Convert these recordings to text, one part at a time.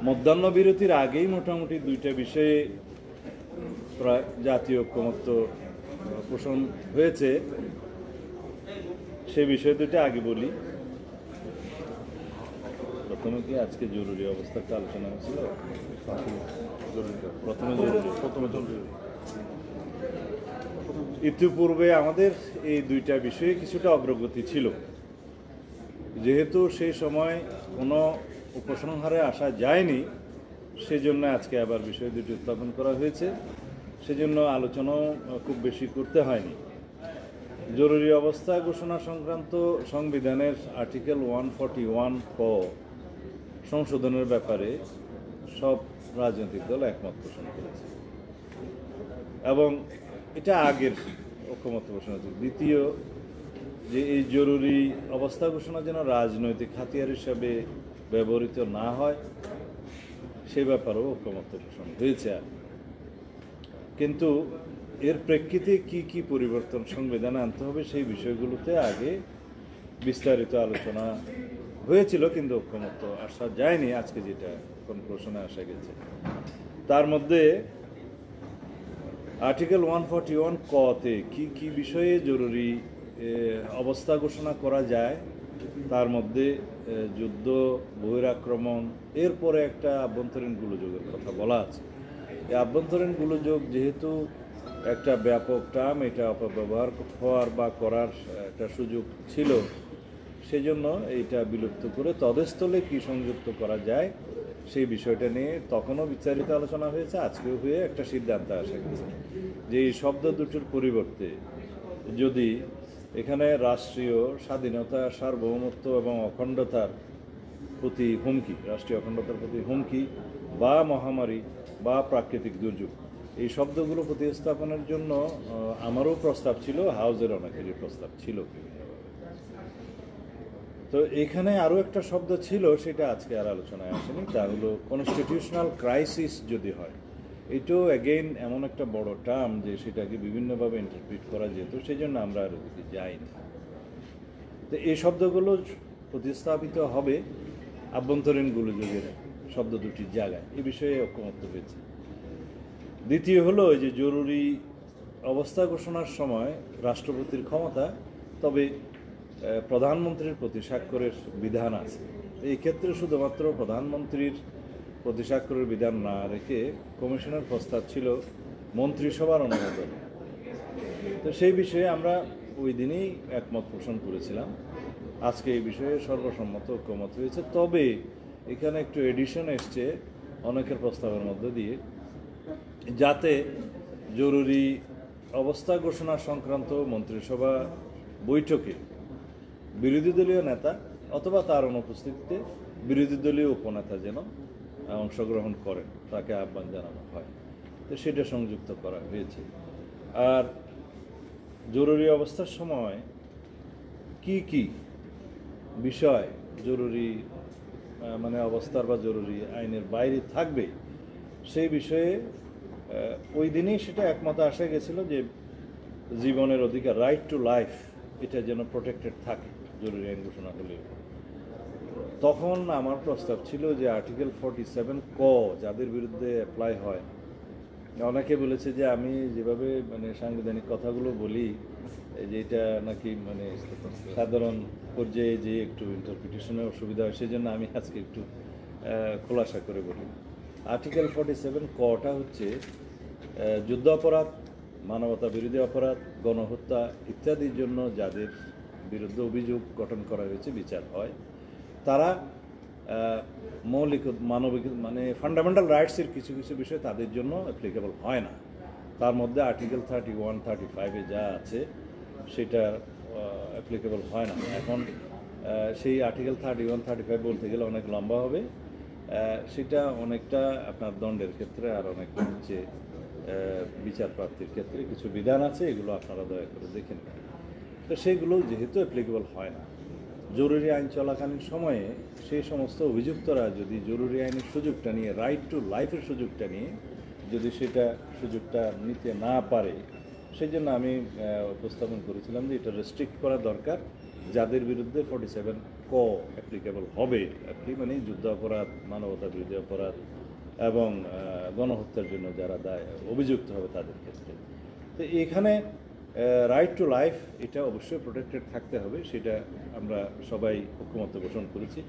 মধ্যাহ্ন বিরতির আগেই মোটামুটি দুইটা বিষয়ে প্রায় জাতীয় ঐক্যমত্য পোষণ হয়েছে। সে বিষয় দুটো আগে বলি। প্রথমে কি আজকে জরুরি অবস্থাটা আলোচনা হয়েছিল? প্রথমে জরুরি। ইতিপূর্বে আমাদের এই দুইটা বিষয়ে কিছুটা অগ্রগতি ছিল, যেহেতু সেই সময় কোনো উপসংহারে আসা যায়নি, সেজন্য আজকে আবার বিষয় দুটি উত্থাপন করা হয়েছে। সেজন্য আলোচনাও খুব বেশি করতে হয়নি। জরুরি অবস্থা ঘোষণা সংক্রান্ত সংবিধানের আর্টিকেল 141 ক সংশোধনের ব্যাপারে সব রাজনৈতিক দল একমত পোষণ করেছে এবং এটা আগের ঐক্যমত্য ঘোষণা হয়েছে। দ্বিতীয়, যে এই জরুরি অবস্থা ঘোষণা যেন রাজনৈতিক হাতিয়ার হিসাবে ব্যবহৃত না হয়, সে ব্যাপারেও ঐক্যমত্য পোষণ হয়েছে। কিন্তু এর প্রেক্ষিতে কি কি পরিবর্তন সংবিধানে আনতে হবে সেই বিষয়গুলোতে আগে বিস্তারিত আলোচনা হয়েছিল, কিন্তু ঐক্যমত্য আসা যায়নি। আজকে যেটা কনক্লুশনে আসা গেছে, তার মধ্যে আর্টিকেল 141 কতে কি কি বিষয়ে জরুরি অবস্থা ঘোষণা করা যায়, তার মধ্যে যুদ্ধ, বহিরাক্রমণ, এরপরে একটা আভ্যন্তরীণ গোলযোগের কথা বলা আছে। এই আভ্যন্তরীণ গোলযোগ যেহেতু একটা ব্যাপক টার্ম, এটা অপব্যবহার হওয়ার বা করার একটা সুযোগ ছিল, সেজন্য এইটা বিলুপ্ত করে তদস্থলে কি সংযুক্ত করা যায় সেই বিষয়টা নিয়ে তখনও বিস্তারিত আলোচনা হয়েছে। আজকেও হয়ে একটা সিদ্ধান্ত আসা গেছে যে এই শব্দ দুটোর পরিবর্তে যদি এখানে রাষ্ট্রীয় স্বাধীনতা, সার্বভৌমত্ব এবং অখণ্ডতার প্রতি হুমকি, রাষ্ট্রীয় অখণ্ডতার প্রতি হুমকি বা মহামারী বা প্রাকৃতিক দুর্যোগ, এই শব্দগুলো প্রতিস্থাপনের জন্য আমারও প্রস্তাব ছিল, হাউজের অনেকেরই প্রস্তাব ছিল। তো এখানে আরও একটা শব্দ ছিল, সেটা আজকে আর আলোচনায় আসেনি। তা হলো কনস্টিটিউশনাল ক্রাইসিস যদি হয়। এটাও অ্যাগেইন এমন একটা বড় টার্ম যে সেটাকে বিভিন্নভাবে ইন্টারপ্রিট করা যেত, সেই জন্য আমরা আর ওদিকে যাইনি। তো এই শব্দগুলো প্রতিস্থাপিত হবে আভ্যন্তরীণ গোলযোগের শব্দ দুটির জায়গায়। এ বিষয়ে ঐক্যমত্য হয়েছে। দ্বিতীয় হলো যে জরুরি অবস্থা ঘোষণার সময় রাষ্ট্রপতির ক্ষমতা, তবে প্রধানমন্ত্রীর প্রতি স্বাক্ষরের বিধান আছে। এই ক্ষেত্রে শুধুমাত্র প্রধানমন্ত্রীর প্রতি স্বাক্ষরের বিধান না রেখে কমিশনের প্রস্তাব ছিল মন্ত্রিসভার অনুমোদন। তো সেই বিষয়ে আমরা ওই দিনেই একমত পোষণ করেছিলাম। আজকে এই বিষয়ে সর্বসম্মত ঐক্যমত হয়েছে। তবে এখানে একটু এডিশন এসছে অনেকের প্রস্তাবের মধ্য দিয়ে, যাতে জরুরি অবস্থা ঘোষণা সংক্রান্ত মন্ত্রিসভা বৈঠকে বিরোধী দলীয় নেতা অথবা তার অনুপস্থিতিতে বিরোধী দলীয় উপনেতা যেন অংশগ্রহণ করেন, তাকে আহ্বান জানানো হয়। তো সেটা সংযুক্ত করা হয়েছে। আর জরুরি অবস্থার সময় কি কি বিষয় জরুরি মানে অবস্থার বা জরুরি আইনের বাইরে থাকবে, সেই বিষয়ে ওই দিনেই সেটা একমত আসা গেছিল যে জীবনের অধিকার, রাইট টু লাইফ, এটা যেন প্রোটেক্টেড থাকে জরুরি আইন ঘোষণা হলে। তখন আমার প্রস্তাব ছিল যে আর্টিকেল 47 ক যাদের বিরুদ্ধে অ্যাপ্লাই হয়, অনেকে বলেছে যে আমি যেভাবে মানে সাংবিধানিক কথাগুলো বলি, যে এটা নাকি মানে সাধারণ পর্যায়ে যে একটু ইন্টারপ্রিটেশনের অসুবিধা হয়, সেই জন্য আমি আজকে একটু খোলাসা করে বলি। আর্টিকেল 47 কটা হচ্ছে যুদ্ধ অপরাধ, মানবতা বিরোধী অপরাধ, গণহত্যা ইত্যাদির জন্য যাদের বিরুদ্ধে অভিযোগ গঠন করা হয়েছে, বিচার হয়, তারা মৌলিক মানবিক মানে ফান্ডামেন্টাল রাইটসের কিছু কিছু বিষয় তাদের জন্য অ্যাপ্লিকেবল হয় না। তার মধ্যে আর্টিকেল 31, 35-এ যা আছে সেটা অ্যাপ্লিকেবল হয় না। এখন সেই আর্টিকেল 31, 35 বলতে গেলে অনেক লম্বা হবে। সেটা অনেকটা আপনার দণ্ডের ক্ষেত্রে আর অনেকটা হচ্ছে বিচার প্রাপ্তির ক্ষেত্রে কিছু বিধান আছে, এগুলো আপনারা দয়া করে দেখে নেবেন। তো সেগুলো যেহেতু অ্যাপ্লিকেবল হয় না, জরুরি আইন চলাকালীন সময়ে সেই সমস্ত অভিযুক্তরা যদি জরুরি আইনের সুযোগটা নিয়ে, রাইট টু লাইফের সুযোগটা নিয়ে যদি সুযোগটা নিতে না পারে, সেই জন্য আমি উপস্থাপন করেছিলাম যে এটা রেস্ট্রিক্ট করা দরকার। যাদের বিরুদ্ধে 47 অ্যাপ্লিকেবল হবে আর কি, মানে যুদ্ধ অপরাধ, মানবতা বিরোধী অপরাধ এবং গণহত্যার জন্য যারা অভিযুক্ত হবে তাদের ক্ষেত্রে। তো এখানে রাইট টু লাইফ এটা অবশ্যই প্রোটেক্টেড থাকতে হবে, সেটা আমরা সবাই ঐকমত্য পোষণ করেছি।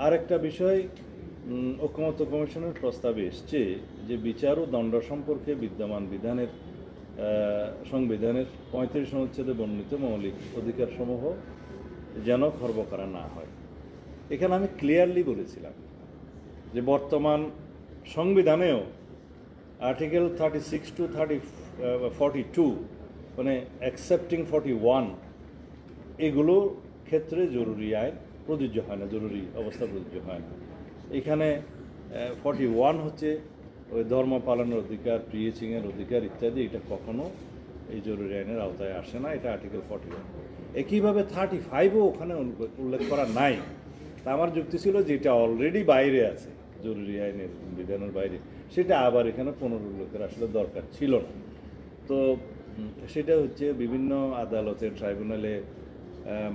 আর একটা বিষয় ঐকমত্য কমিশনের প্রস্তাবে এসছে যে বিচার ও দণ্ড সম্পর্কে বিদ্যমান সংবিধানের 35 অনুচ্ছেদে বর্ণিত মৌলিক অধিকারসমূহ যেন খর্ব করা না হয়। এখানে আমি ক্লিয়ারলি বলেছিলাম যে বর্তমান সংবিধানেও আর্টিকেল 36 to 42 মানে অ্যাকসেপ্টিং 41 এগুলোর ক্ষেত্রে জরুরি আইন প্রযোজ্য হয় না, জরুরি অবস্থা প্রযোজ্য হয় না। এখানে 41 হচ্ছে ওই ধর্ম পালনের অধিকার, প্রিচিংয়ের অধিকার ইত্যাদি, এটা কখনো এই জরুরি আইনের আওতায় আসে না, এটা আর্টিকেল 41। একইভাবে 35ও ওখানে উল্লেখ করা নাই। তা আমার যুক্তি ছিল যে এটা অলরেডি বাইরে আছে, জরুরি আইনের বিধানের বাইরে, সেটা আবার এখানে পুনরুল্লেখের আসলে দরকার ছিল না। তো সেটা হচ্ছে বিভিন্ন আদালতের ট্রাইব্যুনালে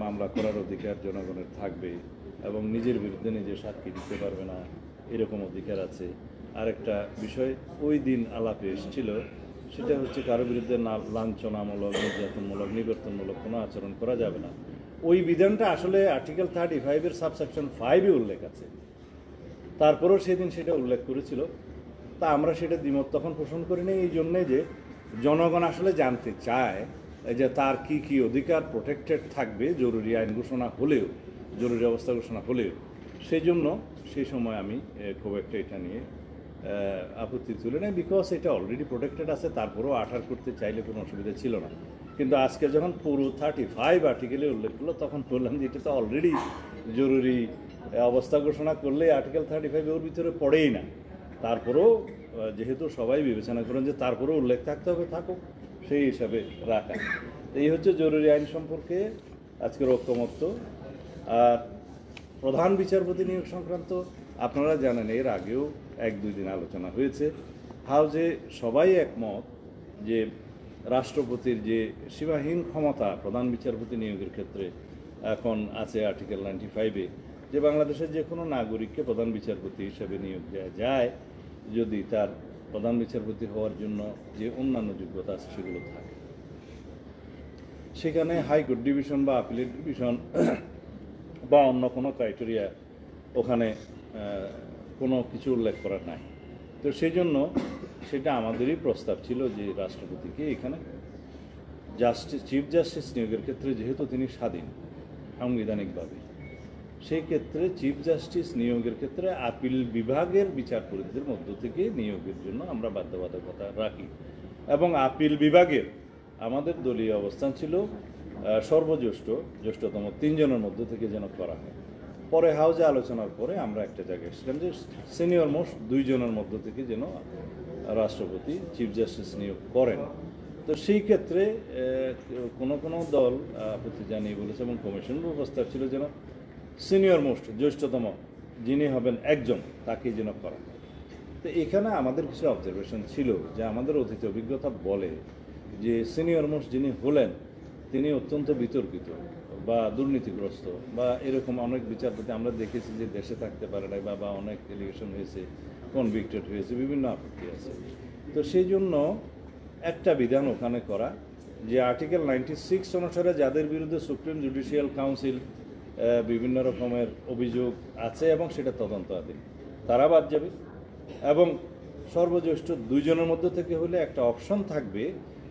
মামলা করার অধিকার জনগণের থাকবে এবং নিজের বিরুদ্ধে নিজে সাক্ষী দিতে পারবে না, এরকম অধিকার আছে। আরেকটা বিষয় ওই দিন আলাপে এসেছিল, সেটা হচ্ছে কারো বিরুদ্ধে লাঞ্ছনামূলক, নির্যাতনমূলক, নিবর্তনমূলক কোনো আচরণ করা যাবে না। ওই বিধানটা আসলে আর্টিকেল 35-এর সাবসেকশন 5-এ উল্লেখ আছে, তারপরেও সেদিন সেটা উল্লেখ করেছিল। তা আমরা সেটা দ্বিমত তখন পোষণ করিনি, এই জন্যে যে জনগণ আসলে জানতে চায় যে তার কি কি অধিকার প্রোটেক্টেড থাকবে জরুরি আইন ঘোষণা হলেও, জরুরি অবস্থা ঘোষণা হলেও। সেই জন্য সেই সময় আমি খুব একটা এটা নিয়ে আপত্তি তুলে নেই, বিকজ এটা অলরেডি প্রোটেক্টেড আছে। তারপরেও 18 করতে চাইলে কোনো অসুবিধা ছিল না, কিন্তু আজকে যখন পুরো 35 আর্টিকেলে উল্লেখ করলো তখন বললাম যে এটা তো অলরেডি জরুরি অবস্থা ঘোষণা করলে আর্টিকেল 35 ওর ভিতরে পড়েই না। তারপরেও যেহেতু সবাই বিবেচনা করেন যে তারপরেও উল্লেখ থাকতে হবে, থাকুক, সেই হিসাবে রাখা। এই হচ্ছে জরুরি আইন সম্পর্কে আজকের ঐকমত্য। আর প্রধান বিচারপতি নিয়োগ সংক্রান্ত আপনারা জানেন এর আগেও 1-2 দিন আলোচনা হয়েছে। হাউজে সবাই একমত যে রাষ্ট্রপতির যে সীমাহীন ক্ষমতা প্রধান বিচারপতি নিয়োগের ক্ষেত্রে এখন আছে আর্টিকেল 95-এ, যে বাংলাদেশের যে কোনো নাগরিককে প্রধান বিচারপতি হিসেবে নিয়োগ দেওয়া যায় যদি তার প্রধান বিচারপতি হওয়ার জন্য যে অন্যান্য যোগ্যতা আছে সেগুলো থাকে। সেখানে হাইকোর্ট ডিভিশন বা আপিলেট ডিভিশন বা অন্য কোনো ক্রাইটেরিয়া ওখানে কোনো কিছু উল্লেখ করা নাই। তো সেই জন্য সেটা আমাদেরই প্রস্তাব ছিল যে রাষ্ট্রপতিকে এখানে চিফ জাস্টিস নিয়োগের ক্ষেত্রে যেহেতু তিনি স্বাধীন সাংবিধানিকভাবে, সেই ক্ষেত্রে চিফ জাস্টিস নিয়োগের ক্ষেত্রে আপিল বিভাগের বিচারপতিদের মধ্য থেকে নিয়োগের জন্য আমরা বাধ্যবাধকতা রাখি। এবং আপিল বিভাগের আমাদের দলীয় অবস্থান ছিল জ্যেষ্ঠতম 3 জনের মধ্য থেকে যেন করা হয়। পরে হাউজে আলোচনার পরে আমরা একটা জায়গায় এসেছিলাম যে সিনিয়র মোস্ট 2 জনের মধ্য থেকে যেন রাষ্ট্রপতি চিফ জাস্টিস নিয়োগ করেন। তো সেই ক্ষেত্রে কোনো কোনো দল আপত্তি জানিয়ে বলেছে এবং কমিশনের প্রস্তাব ছিল যেন সিনিয়র মোস্ট জ্যেষ্ঠতম যিনি হবেন একজন তাকেই যেন করা। তো এখানে আমাদের কিছু অবজারভেশন ছিল যে আমাদের অতীত অভিজ্ঞতা বলে যে সিনিয়র মোস্ট যিনি হলেন তিনি অত্যন্ত বিতর্কিত বা দুর্নীতিগ্রস্ত বা এরকম অনেক বিচারপতি আমরা দেখেছি যে দেশে থাকতে পারে নাই বা অনেক এলিগেশন হয়েছে, কনভিক্টেড হয়েছে, বিভিন্ন আপত্তি আছে। তো সেই জন্য একটা বিধান ওখানে করা যে আর্টিকেল 96 অনুসারে যাদের বিরুদ্ধে সুপ্রিম জুডিশিয়াল কাউন্সিল বিভিন্ন রকমের অভিযোগ আছে এবং সেটা তদন্তাধীন, তারা বাদ যাবে। এবং সর্বজ্যেষ্ঠ 2 জনের মধ্যে থেকে হলে একটা অপশন থাকবে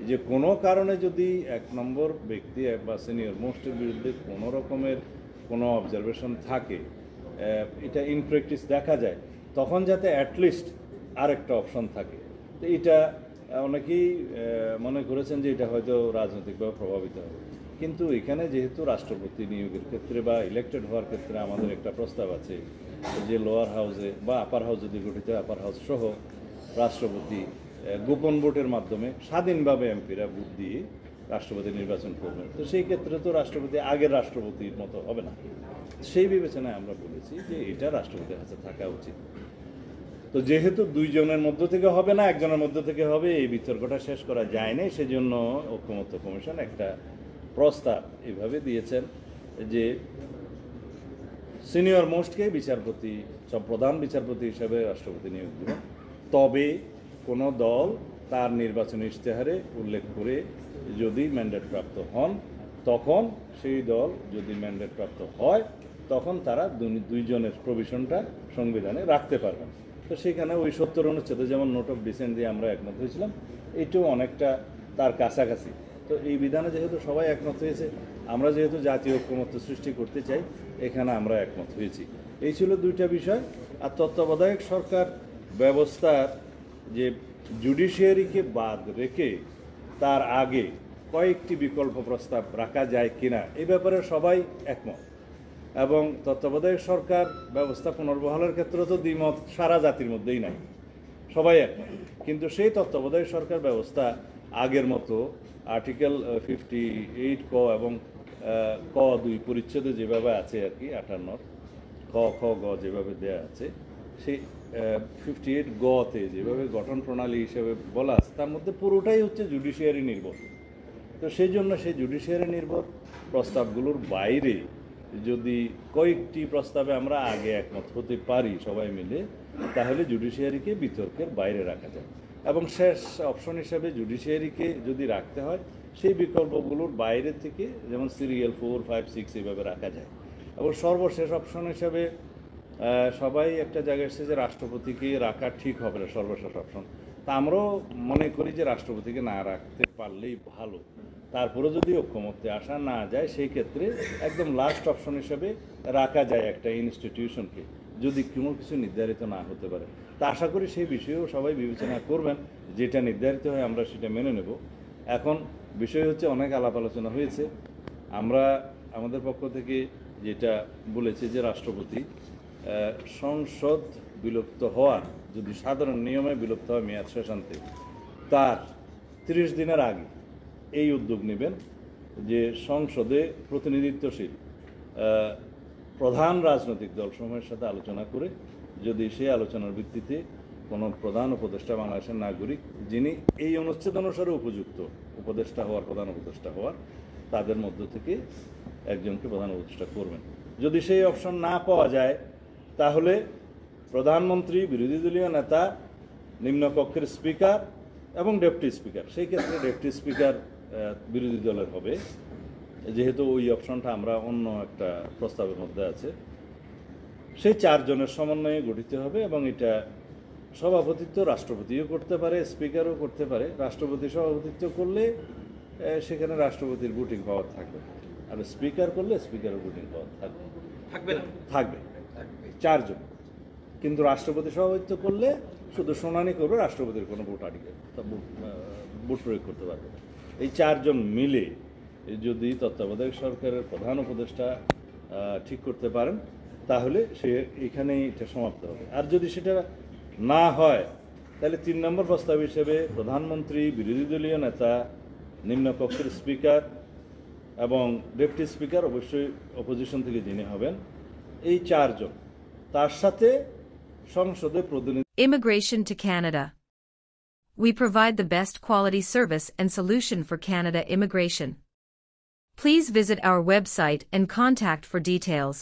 যে কোনো কারণে যদি 1 নম্বর ব্যক্তি বা সিনিয়র মোস্টের বিরুদ্ধে কোনো রকমের কোনো অবজারভেশন থাকে, এটা ইন প্র্যাকটিস দেখা যায়, তখন যাতে অ্যাটলিস্ট আরেকটা অপশন থাকে। তো এটা অনেকেই মনে করেছেন যে এটা হয়তো রাজনৈতিকভাবে প্রভাবিত হবে, কিন্তু এখানে যেহেতু রাষ্ট্রপতি নিয়োগের ক্ষেত্রে বা ইলেক্টেড হওয়ার ক্ষেত্রে আমাদের একটা প্রস্তাব আছে যে লোয়ার হাউসে বা আপার হাউস যদি গঠিত আপার হাউস সহ রাষ্ট্রপতি গোপন ভোটের মাধ্যমে স্বাধীনভাবে এমপিরা ভোট দিয়ে রাষ্ট্রপতি নির্বাচন করবেন। তো সেই ক্ষেত্রে তো রাষ্ট্রপতি আগের রাষ্ট্রপতির মতো হবে না, সেই বিবেচনায় আমরা বলেছি যে এটা রাষ্ট্রপতির হাতে থাকা উচিত। তো যেহেতু 2 জনের মধ্য থেকে হবে না, 1 জনের মধ্য থেকে হবে, এই বিতর্কটা শেষ করা যায়নি। সেজন্য ঐকমত্য কমিশন একটা প্রস্তাব এভাবে দিয়েছেন যে সিনিয়র মোস্টকে বিচারপতি, সব প্রধান বিচারপতি হিসাবে রাষ্ট্রপতি নিয়োগ দেবেন। তবে কোনো দল তার নির্বাচনী ইশতেহারে উল্লেখ করে যদি ম্যান্ডেট প্রাপ্ত হন, তখন সেই দল যদি ম্যান্ডেট প্রাপ্ত হয়, তখন তারা দুইজনের প্রভিশনটা সংবিধানে রাখতে পারবেন। তো সেখানে ওই 70 অনুচ্ছেদে যেমন নোট অফ ডিসেন্ট দিয়ে আমরা একমত হয়েছিলাম, এটাও অনেকটা তার কাছাকাছি। তো এই বিধানে যেহেতু সবাই একমত হয়েছে, আমরা যেহেতু জাতীয় ঐক্যমত্য সৃষ্টি করতে চাই, এখানে আমরা একমত হয়েছি। এই ছিল দুইটা বিষয়। আর তত্ত্বাবধায়ক সরকার ব্যবস্থার যে জুডিশিয়ারিকে বাদ রেখে তার আগে কয়েকটি বিকল্প প্রস্তাব রাখা যায় কিনা, এই ব্যাপারে সবাই একমত। এবং তত্ত্বাবধায়ক সরকার ব্যবস্থা পুনর্বহালের ক্ষেত্রে তো দ্বিমত সারা জাতির মধ্যেই নাই, সবাই একমত। কিন্তু সেই তত্ত্বাবধায়ক সরকার ব্যবস্থা আগের মতো আর্টিকেল 58 ক এবং ক 2 পরিচ্ছেদে যেভাবে আছে আর কি, 58 ক খ গ যেভাবে দেয়া আছে, সেই 58 গতে যেভাবে গঠন প্রণালী হিসেবে বলা আছে, তার মধ্যে পুরোটাই হচ্ছে জুডিশিয়ারি নির্ভর। তো সেই জন্য সেই জুডিশিয়ারি নির্ভর প্রস্তাবগুলোর বাইরে যদি কয়েকটি প্রস্তাবে আমরা আগে একমত হতে পারি সবাই মিলে, তাহলে জুডিশিয়ারিকে বিতর্কের বাইরে রাখা যায়। এবং শেষ অপশন হিসাবে জুডিশিয়ারিকে যদি রাখতে হয়, সেই বিকল্পগুলোর বাইরে থেকে যেমন সিরিয়াল 4, 5, 6 এইভাবে রাখা যায়। এবং সর্বশেষ অপশন হিসাবে সবাই একটা জায়গায় এসেছে যে রাষ্ট্রপতিকে রাখা ঠিক হবে না, সর্বশেষ অপশন। তা আমরাও মনে করি যে রাষ্ট্রপতিকে না রাখতে পারলেই ভালো। তারপরে যদি ঐক্যমত্যে আসা না যায়, সেই ক্ষেত্রে একদম লাস্ট অপশন হিসেবে রাখা যায় একটা ইনস্টিটিউশনকে, যদি কোনো কিছু নির্ধারিত না হতে পারে। তা আশা করি সেই বিষয়েও সবাই বিবেচনা করবেন, যেটা নির্ধারিত হয় আমরা সেটা মেনে নেব। এখন বিষয় হচ্ছে অনেক আলাপ আলোচনা হয়েছে। আমরা আমাদের পক্ষ থেকে যেটা বলেছি যে রাষ্ট্রপতি সংসদ বিলুপ্ত হওয়ার, যদি সাধারণ নিয়মে বিলুপ্ত হয় মেয়াদ শেষান্তে, তার 30 দিনের আগে এই উদ্যোগ নেবেন যে সংসদে প্রতিনিধিত্বশীল প্রধান রাজনৈতিক দলসমূহের সাথে আলোচনা করে, যদি সেই আলোচনার ভিত্তিতে কোনো প্রধান উপদেষ্টা, বাংলাদেশের নাগরিক যিনি এই অনুচ্ছেদ অনুসারে উপযুক্ত উপদেষ্টা হওয়ার, প্রধান উপদেষ্টা হওয়ার, তাদের মধ্য থেকে একজনকে প্রধান উপদেষ্টা করবেন। যদি সেই অপশন না পাওয়া যায়, তাহলে প্রধানমন্ত্রী, বিরোধী দলীয় নেতা, নিম্নকক্ষের স্পিকার এবং ডেপুটি স্পিকার, সেই ক্ষেত্রে ডেপুটি স্পিকার বিরোধী দলের হবে, যেহেতু ওই অপশনটা আমরা অন্য একটা প্রস্তাবের মধ্যে আছে। সেই 4 জনের সমন্বয়ে গঠিত হবে এবং এটা সভাপতিত্ব রাষ্ট্রপতিও করতে পারে, স্পিকারও করতে পারে। রাষ্ট্রপতি সভাপতিত্ব করলে সেখানে রাষ্ট্রপতির ভোটিং পাওয়ার থাকবে, আর স্পিকার করলে স্পিকারের ভোটিং পাওয়ার থাকবে 4 জন। কিন্তু রাষ্ট্রপতি সভাপতিত্ব করলে শুধু শুনানি করবে, রাষ্ট্রপতির কোনো ভোট প্রয়োগ করতে পারবে না। এই 4 জন মিলে যদি তত্ত্বাবধায়ক সরকারের প্রধান উপদেষ্টা ঠিক করতে পারেন, তাহলে সে এখানেই এটা সমাপ্ত হবে। আর যদি সেটা না হয়, তাহলে 3 নম্বর প্রস্তাব হিসেবে প্রধানমন্ত্রী, বিরোধী দলীয় নেতা, নিম্নকক্ষের স্পিকার এবং ডেপুটি স্পিকার, অবশ্যই অপোজিশন থেকে যিনি হবেন, এই 4 জন, তার সাথে সংসদে প্রতিনিধি। Immigration to Canada. We provide the best quality service and solution for Canada immigration. Please visit our website and contact for details.